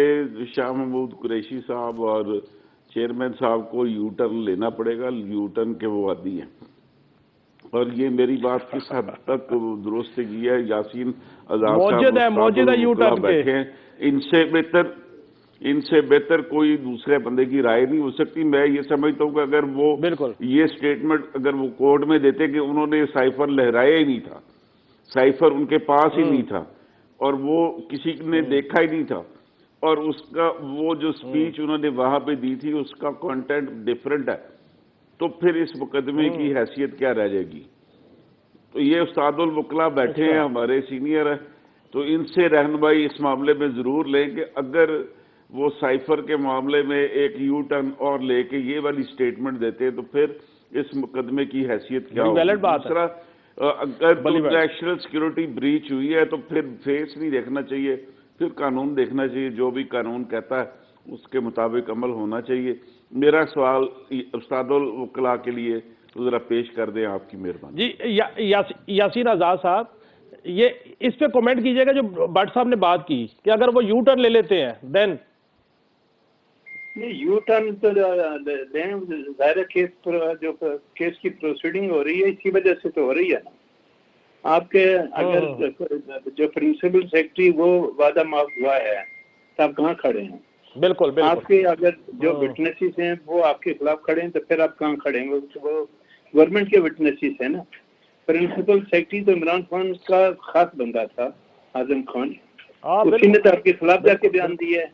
शाह महमूद कुरैशी साहब और चेयरमैन साहब को यू टर्न लेना पड़ेगा। यू टर्न के वो आदी हैं और ये मेरी बात किस हद तक दुरुस्त की है, यासीन आजाद मौजूद है यू टर्न बैठे हैं। इनसे बेहतर कोई दूसरे बंदे की राय नहीं हो सकती। मैं ये समझता हूँ कि अगर वो बिल्कुल ये स्टेटमेंट अगर वो कोर्ट में देते कि उन्होंने साइफर लहराया ही नहीं था, साइफर उनके पास ही नहीं था और वो किसी ने देखा ही नहीं था, और उसका वो जो स्पीच उन्होंने वहां पे दी थी उसका कंटेंट डिफरेंट है, तो फिर इस मुकदमे की हैसियत क्या रह जाएगी? तो ये उस्तादुल वकला बैठे हैं, हमारे सीनियर है, तो इनसे रहनुमाई इस मामले में जरूर लें कि अगर वो साइफर के मामले में एक यू टर्न और लेके ये वाली स्टेटमेंट देते हैं तो फिर इस मुकदमे की हैसियत क्या होगी? दूसरा, अगर नेशनल सिक्योरिटी ब्रीच हुई है तो फिर फेस नहीं देखना चाहिए, फिर कानून देखना चाहिए। जो भी कानून कहता है उसके मुताबिक अमल होना चाहिए। मेरा सवाल उस्तादुल वकला के लिए तो जरा पेश कर दें, आपकी मेहरबानी जी। यासीन आजाद साहब, ये इस पे कमेंट कीजिएगा जो भट्ट साहब ने बात की कि अगर वो यू टर्न ले लेते हैं देन यू टर्न तो ज़ाहिर केस जो केस की प्रोसीडिंग हो रही है इसी वजह से तो हो रही है ना। आपके अगर जो प्रिंसिपल सेक्रेटरी वो वादा माफ हुआ है तो आप कहाँ खड़े हैं? बिल्कुल बिल्कुल। आपके अगर जो विटनेसेस हैं वो आपके खिलाफ खड़े हैं तो फिर आप कहाँ खड़े हैं? वो गवर्नमेंट के विटनेसेस है ना। प्रिंसिपल सेक्रेटरी तो इमरान खान का खास बंदा था, आजम खान, उसी ने तो आपके खिलाफ जाके बयान दिया है।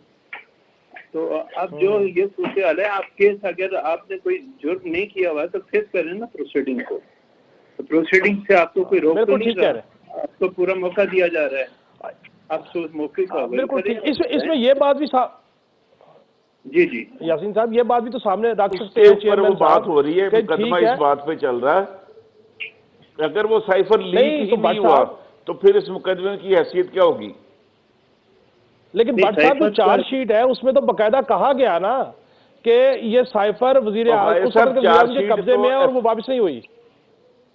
तो अब जो ये सूरत हाल है, आप केस अगर आपने कोई जुर्म नहीं किया हुआ तो फेस करें ना प्रोसीडिंग को। तो प्रोसीडिंग से आपको कोई रोक तो नहीं रहा, आपको पूरा मौका दिया जा रहा है। आप सोच मौके का बिल्कुल ठीक। इसमें ये बात भी जी यासीन साहब, ये बात भी तो सामने रख सकते हैं। वो बात हो रही है, मुकदमा इस बात पे चल रहा है। अगर वो साइफर लीक ही नहीं हुआ तो फिर इस मुकदमे की हैसियत क्या होगी? लेकिन भट्ट साहब जो चार्जशीट है उसमें तो बकायदा कहा गया ना कि ये साइफर वजीर आजम के कब्जे में है और वो वापस नहीं हुई।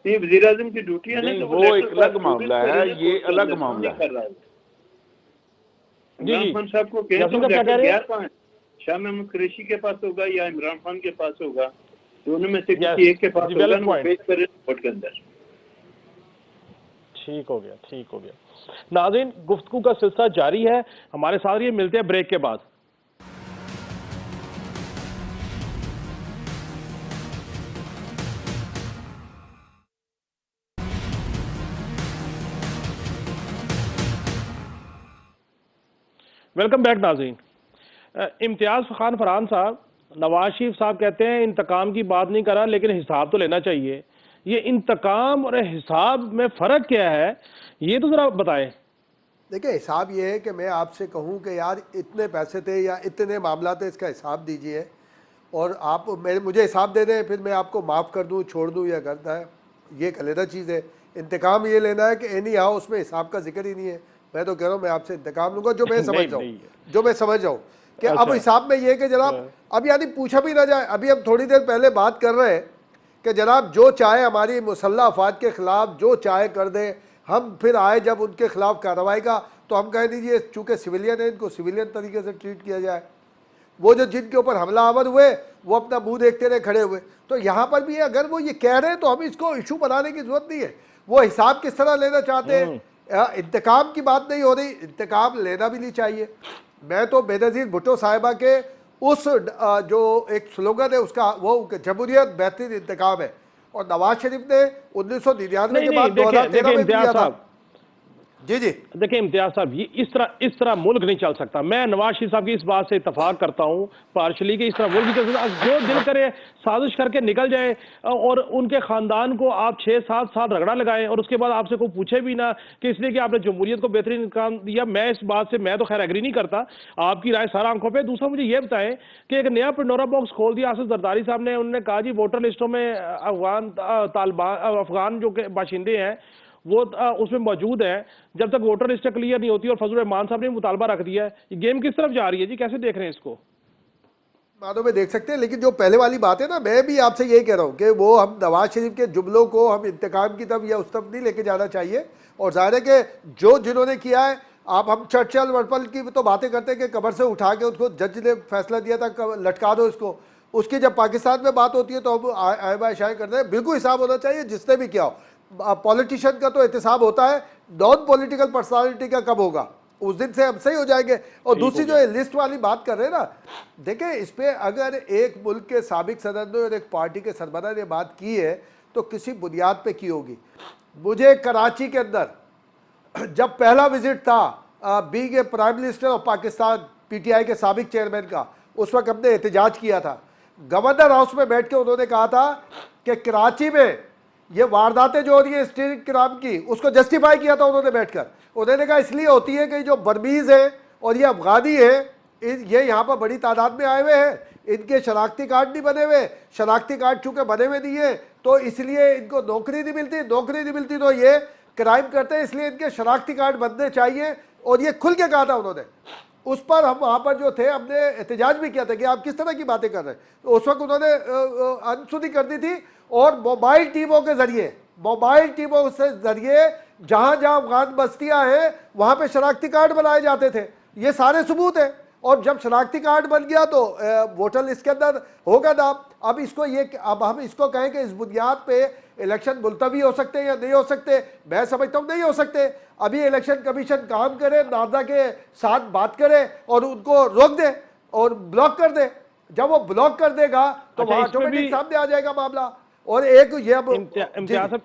नहीं, वजीर आजम की ड्यूटी है नहीं, वो एक अलग मामला है, ये अलग मामला है। इमरान खान साहब को कहें शाह महमूद कुरैशी के पास होगा या इमरान खान के पास होगा, दोनों में से किसी एक के पास होगा ना, पेश करें कोर्ट के अंदर। ठीक हो गया, ठीक हो गया। नाज़रीन, गुफ्तगू का सिलसिला जारी है, हमारे साथ ये मिलते हैं ब्रेक के बाद। वेलकम बैक नाज़रीन। इम्तियाज खान फरहान साहब, नवाज शरीफ साहब कहते हैं इंतकाम की बात नहीं कर रहा लेकिन हिसाब तो लेना चाहिए। ये इंतकाम और हिसाब में फ़र्क क्या है, ये तो ज़रा बताएं। देखिए, हिसाब ये है कि मैं आपसे कहूँ कि यार इतने पैसे थे या इतने मामला थे, इसका हिसाब दीजिए और आप मुझे हिसाब दे दें, फिर मैं आपको माफ़ कर दूँ, छोड़ दूँ या करता है, ये एक अलग चीज़ है। इंतकाम ये लेना है कि एनी हाउ उसमें हिसाब का जिक्र ही नहीं है। मैं तो कह रहा हूँ मैं आपसे इंतकाम लूँगा जो मैं समझ जाऊँ, कि अब हिसाब में ये कि जनाब अब यानी पूछा भी ना जाए। अभी हम थोड़ी देर पहले बात कर रहे हैं कि जनाब जो चाहे हमारी मुसल्लह अफवाज के ख़िलाफ़ जो चाहे कर दे, हम फिर आए जब उनके खिलाफ कार्रवाई का तो हम कह दीजिए चूँकि सिविलियन है इनको सिविलियन तरीके से ट्रीट किया जाए। वो जो जिनके ऊपर हमलावर हुए वो अपना मुंह देखते रहे खड़े हुए। तो यहाँ पर भी अगर वो ये कह रहे हैं तो हम इसको इशू बनाने की ज़रूरत नहीं है। वो हिसाब किस तरह लेना चाहते हैं, इंतकाम की बात नहीं हो रही, इंतकाम लेना भी नहीं चाहिए। मैं तो बेनज़ीर भुट्टो साहिबा के उस जो एक स्लोगन है उसका वो जमहूरियत बेहतरीन इंतकाम है, और नवाज शरीफ ने 1999 के बाद 2013 में दिया था। जी जी देखिए इम्तियाज साहब, ये इस तरह मुल्क नहीं चल सकता। मैं नवाज शरीफ साहब की इस बात से इत्तफाक करता हूं पार्शली कि इस तरह मुल्क नहीं चल सकता। जो दिल करे साजिश करके निकल जाए और उनके खानदान को आप 6-7 साल रगड़ा लगाएं और उसके बाद आपसे कोई पूछे भी ना कि इसलिए कि आपने जमहूरियत को बेहतरीन काम दिया। मैं इस बात से मैं तो खैर एग्री नहीं करता, आपकी राय सारा आंखों पे। दूसरा मुझे ये बताएं कि एक नया पंडोरा बॉक्स खोल दिया आसिफ जरदारी साहब ने। उन्होंने कहा जी वोटर लिस्टों में अफगान जो के बाशिंदे हैं वो उसमें मौजूद है। जब तक वोटर लिस्ट क्लियर नहीं होती, और फजल रहमान साहब ने मुतालबा रख दिया है। ये गेम किस तरफ जा रही है जी, कैसे देख रहे हैं इसको? मानो में देख सकते हैं, लेकिन जो पहले वाली बात है ना, मैं भी आपसे यही कह रहा हूँ कि वो हम नवाज शरीफ के जुमलों को हम इंतकाम की तरफ या उस तरफ नहीं लेके जाना चाहिए। और जाहिर है कि जो जिन्होंने किया है, आप हम चर्चिल वर्पल की तो बातें करते हैं कि कब्र से उठा के उसको जज ने फैसला दिया था लटका दो इसको। उसकी जब पाकिस्तान में बात होती है तो हम आए बाय शाये करते हैं। बिल्कुल हिसाब होना चाहिए जिसने भी किया हो। पॉलिटिशियन का तो एहतसाब होता है, नॉन पॉलिटिकल पर्सनालिटी का कब होगा? उस दिन से हम सही हो जाएंगे। और दूसरी जो लिस्ट वाली बात कर रहे हैं ना, देखें इस पे अगर एक मुल्क के साबिक सदर ने और एक पार्टी के सरबराह ने बात की है तो किसी बुनियाद पे की होगी। मुझे कराची के अंदर जब पहला विजिट था being a prime minister of Pakistan PTI के साबिक चेयरमैन का, उस वक्त हमने एहतजाज किया था। गवर्नर हाउस में बैठ के उन्होंने कहा था कि कराची में ये वारदातें जो हो रही है स्टेट क्राइम की, उसको जस्टिफाई किया था उन्होंने बैठकर। उन्होंने कहा इसलिए होती है कि जो बर्मीज है और ये अफगानी है, ये यहाँ पर बड़ी तादाद में आए हुए हैं, इनके शनाख्ती कार्ड नहीं बने हुए, शनाख्ती कार्ड चूंकि बने हुए नहीं है तो इसलिए इनको नौकरी नहीं मिलती तो ये क्राइम करते हैं, इसलिए इनके शनाख्ती कार्ड बनने चाहिए। और ये खुल के कहा था उन्होंने। उस पर हम वहाँ पर जो थे हमने एहतजाज भी किया था कि आप किस तरह की बातें कर रहे हैं। तो उस वक्त उन्होंने अनसुनी कर दी थी। और मोबाइल टीमों के जरिए जहाँ जहाँ अफगान बस्तियाँ हैं वहाँ पे शनाख्ती कार्ड बनाए जाते थे। ये सारे सबूत हैं। और जब शनाख्ती कार्ड बन गया तो वोटर लिस्ट के अंदर होगा नाम। अब हम इसको कहें कि इस बुनियाद पे इलेक्शन मुलतवी हो सकते हैं या नहीं हो सकते, मैं समझता हूँ नहीं हो सकते। अभी इलेक्शन कमीशन काम करे, नाजा के साथ बात करे और उनको रोक दे और ब्लॉक कर दे। जब वो ब्लॉक कर देगा तो वहाँ ऑटोमेटिक सामने आ जाएगा मामला। और एक ये इम्तियाज साहब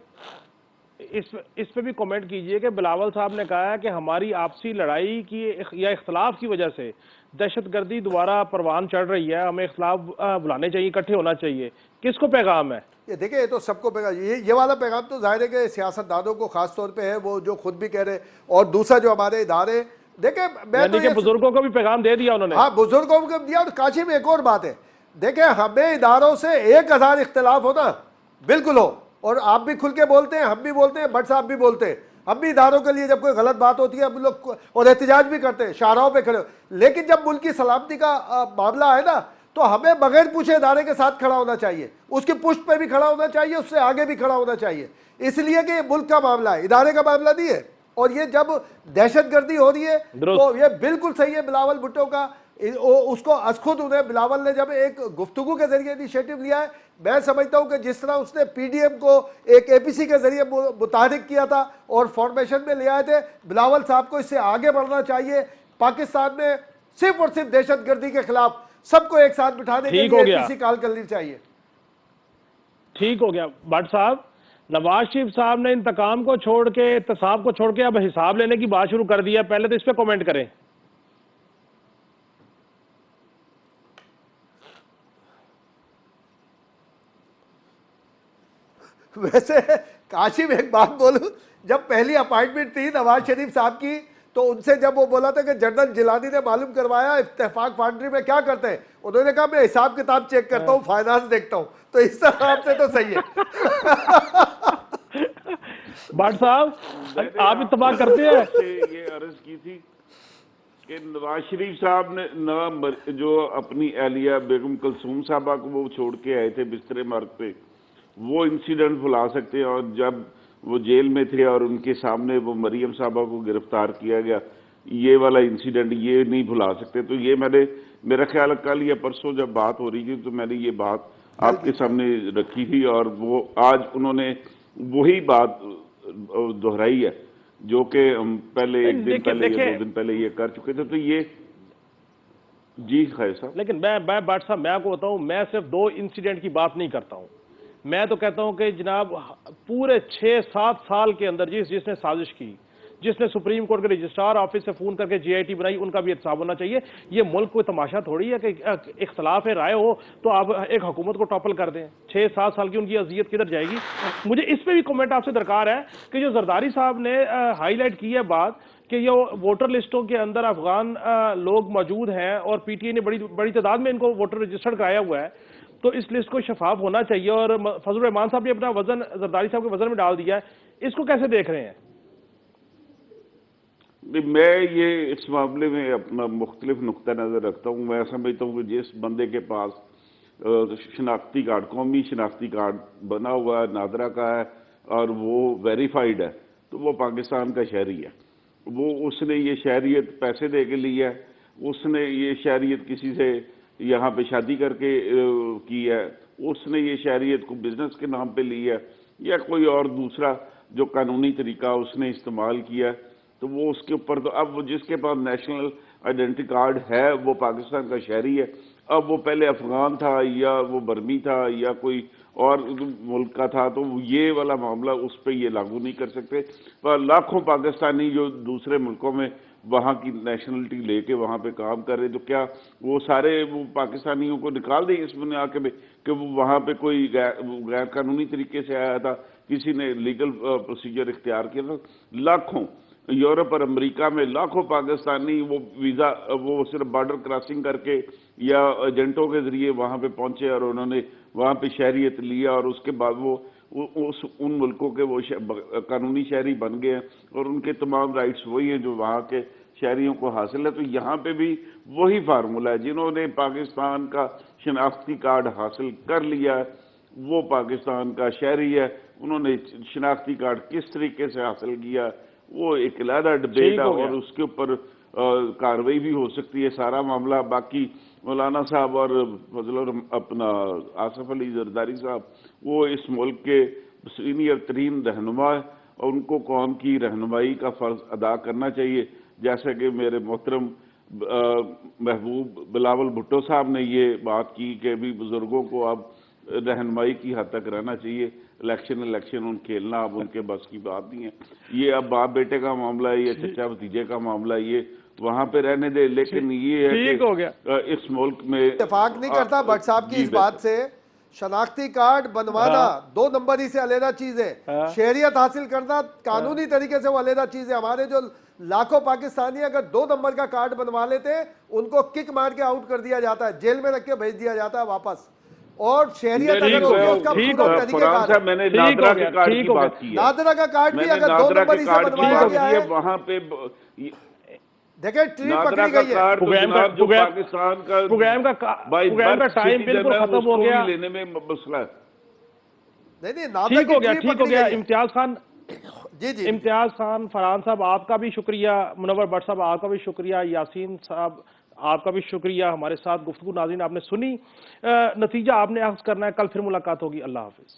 इस पे भी कमेंट कीजिए कि बिलावल साहब ने कहा है कि हमारी आपसी लड़ाई की या इख्तलाफ की वजह से दहशतगर्दी दोबारा परवान चढ़ रही है, हमें इख्तलाफ बुलाने चाहिए, इकट्ठे होना चाहिए। किसको पैगाम है? ये देखिए, ये तो सबको पैगाम, ये वाला पैगाम तो जाहिर है कि सियासतदानों को खास तौर पे है, वो जो खुद भी कह रहे। और दूसरा जो हमारे इदारे, देखिए मैं तो बुजुर्गों को भी पैगाम दे दिया उन्होंने। हाँ, बुजुर्गों को दिया। और काशी में एक और बात है, देखिए हमें इदारों से 1000 इख्तलाफ होना बिल्कुल हो, और आप भी खुल के बोलते हैं, हम भी बोलते हैं, भट्ट साहब भी बोलते हैं, हम भी इदारों के लिए जब कोई गलत बात होती है हम लोग और एहतजाज भी करते हैं, शाहराहों पे खड़े। लेकिन जब मुल्क की सलामती का मामला है ना, तो हमें बगैर पूछे इदारे के साथ खड़ा होना चाहिए, उसकी पुष्ट पे भी खड़ा होना चाहिए, उससे आगे भी खड़ा होना चाहिए। इसलिए कि ये मुल्क का मामला है, इदारे का मामला नहीं है। और ये जब दहशतगर्दी हो रही है तो ये बिल्कुल सही है बिलावल भुट्टो का, उसको खुद उन्हें बिलावल ने जब एक गुफ्तगू के जरिए इनिशिएटिव लिया है, मैं समझता हूं कि जिस तरह उसने पीडीएम को एक एपीसी के जरिए मुतारिक किया था और फॉर्मेशन में ले आए थे, बिलावल साहब को इससे आगे बढ़ना चाहिए। पाकिस्तान में सिर्फ और सिर्फ दहशतगर्दी के खिलाफ सबको एक साथ बिठाने के लिए एपीसी कॉल करनी चाहिए। ठीक हो गया भट्ट साहब। नवाज शरीफ साहब ने इंतकाम को छोड़ के, एहतसाब को छोड़ के अब हिसाब लेने की बात शुरू कर दी है। पहले तो इस पे कमेंट करें। वैसे काशी में एक बात बोलूं, जब पहली अपॉइंटमेंट थी नवाज शरीफ साहब की, तो उनसे जब वो बोला था कि जनरल जिलानी ने मालूम करवाया इत्तेफाक फाउंड्री में क्या करते हैं, उन्होंने कहा मैं हिसाब किताब चेक करता हूँ, फाइनेंस देखता हूँ। तो इस तरह से तो सही है। भट्ट साहब आप इत्तेफाक करते हैं? ये अर्ज की थी कि नवाज शरीफ साहब ने जो अपनी अहलिया बेगम कुलसूम साहबा को वो छोड़ के आए थे बिस्तरे मार्ग पे, वो इंसिडेंट भुला सकते हैं। और जब वो जेल में थे और उनके सामने वो मरियम साहबा को गिरफ्तार किया गया, ये वाला इंसिडेंट ये नहीं भुला सकते। तो ये मेरा ख्याल कल या परसों जब बात हो रही थी तो मैंने ये बात आपके सामने रखी थी, और वो आज उन्होंने वही बात दोहराई है जो कि पहले एक दिन पहले या 2 दिन पहले ये कर चुके थे। तो ये जी खैर साहब, लेकिन मैं भट्ट साहब मैं आपको बताऊं, मैं सिर्फ 2 इंसिडेंट की बात नहीं करता हूं। मैं तो कहता हूं कि जनाब पूरे 6-7 साल के अंदर जिसने साजिश की, जिसने सुप्रीम कोर्ट के रजिस्ट्रार ऑफिस से फोन करके JIT बनाई, उनका भी एहतसाब होना चाहिए। ये मुल्क कोई तमाशा थोड़ी है कि इख्तलाफ है राय हो तो आप एक हुकूमत को टॉपल कर दें। 6-7 साल की उनकी अजियत किधर जाएगी? मुझे इस पे भी कमेंट आपसे दरकार है कि जो जरदारी साहब ने हाईलाइट की है बात कि ये वोटर लिस्टों के अंदर अफगान लोग मौजूद हैं और PTI ने बड़ी तादाद में इनको वोटर रजिस्टर्ड कराया हुआ है, तो इस लिस्ट को शफाफ होना चाहिए। और फजल रहमान साहब ने अपना वजन जरदारी साहब के वजन में डाल दिया है, इसको कैसे देख रहे हैं? मैं ये इस मामले में अपना मुख्तलिफ नुक्ता नज़र रखता हूँ। मैं समझता हूँ कि जिस बंदे के पास शनाख्ती कार्ड, कौमी शनाख्ती कार्ड बना हुआ है, नादरा का है और वो वेरीफाइड है, तो वो पाकिस्तान का शहरी है। उसने ये शहरियत पैसे दे के ली है, उसने ये शहरियत किसी से यहाँ पे शादी करके की है, उसने ये शहरियत को बिजनेस के नाम पे ली है या कोई और दूसरा जो कानूनी तरीका उसने इस्तेमाल किया है, तो वो उसके ऊपर तो अब वो जिसके पास नेशनल आइडेंटिटी कार्ड है वो पाकिस्तान का शहरी है। अब वो पहले अफगान था या वो बर्मी था या कोई और मुल्क का था, तो ये वाला मामला उस पर ये लागू नहीं कर सकते। पर लाखों पाकिस्तानी जो दूसरे मुल्कों में वहाँ की नेशनलिटी लेके वहाँ पे काम कर रहे, तो क्या वो सारे वो पाकिस्तानियों को निकाल दें इस बुनियाद पे कि वो वहाँ पे कोई गैर कानूनी तरीके से आया था, किसी ने लीगल प्रोसीजर इख्तियार किया था? लाखों यूरोप और अमेरिका में लाखों पाकिस्तानी वो वीज़ा वो सिर्फ बॉर्डर क्रॉसिंग करके या एजेंटों के जरिए वहाँ पे पहुँचे और उन्होंने वहाँ पे शहरियत लिया और उसके बाद वो उन मुल्कों के वो कानूनी शहरी बन गए हैं और उनके तमाम राइट्स वही हैं जो वहाँ के शहरियों को हासिल है। तो यहाँ पे भी वही फार्मूला है, जिन्होंने पाकिस्तान का शनाख्ती कार्ड हासिल कर लिया है वो पाकिस्तान का शहरी है। उन्होंने शनाख्ती कार्ड किस तरीके से हासिल किया वो एक अलग डिबेट है और उसके ऊपर कार्रवाई भी हो सकती है सारा मामला। बाकी मौलाना साहब और फजल अपना आसफ अली जरदारी साहब वो इस मुल्क के सीनियर तरीन रहनुमा है और उनको कौम की रहनुमाई का फ़र्ज अदा करना चाहिए। जैसे कि मेरे मोहतरम महबूब बिलावल भुट्टो साहब ने ये बात की कि भी बुजुर्गों को अब रहनुमाई की हद तक रहना चाहिए, इलेक्शन उन खेलना अब उनके बस की बात नहीं है। ये अब बाप बेटे का मामला है, ये चचा भतीजे का मामला है, ये वहाँ पे रहने दे। लेकिन ये है कि इस मुल्क में इत्तेफाक नहीं करता भट्ट साहब की इस बात से। शनाख्ती कार्ड बनवाना 2 नंबरी से अलग चीज है, शहरियत हासिल करना कानूनी तरीके से वो अलग चीज है। हमारे जो लाखों पाकिस्तानी अगर 2 नंबर का कार्ड बनवा लेते उनको किक मार के आउट कर दिया जाता है, जेल में रख के भेज दिया जाता है वापस। और शहरियत अगर होगी उसका पूरा तरीका मैंने नादरा के कार्ड की बात की है, नादरा का कार्ड भी अगर 2 नंबरी से बनवाया गया है वहां पे देखिए ट्रीट पकड़ी गई है। पाकिस्तान का प्रोग्राम का टाइम बिल्कुल खत्म हो गया, लेने में मसला है। नहीं ठीक हो गया। इम्तियाज खान जी इम्तियाज खान फरहान साहब आपका भी शुक्रिया, मुनव्वर भट्ट साहब आपका भी शुक्रिया, यासीन साहब आपका भी शुक्रिया हमारे साथ गुफ्तगू नाज़रीन आपने सुनी। नतीजा आपने अख्ज़ करना है। कल फिर मुलाकात होगी। अल्लाह हाफिज़।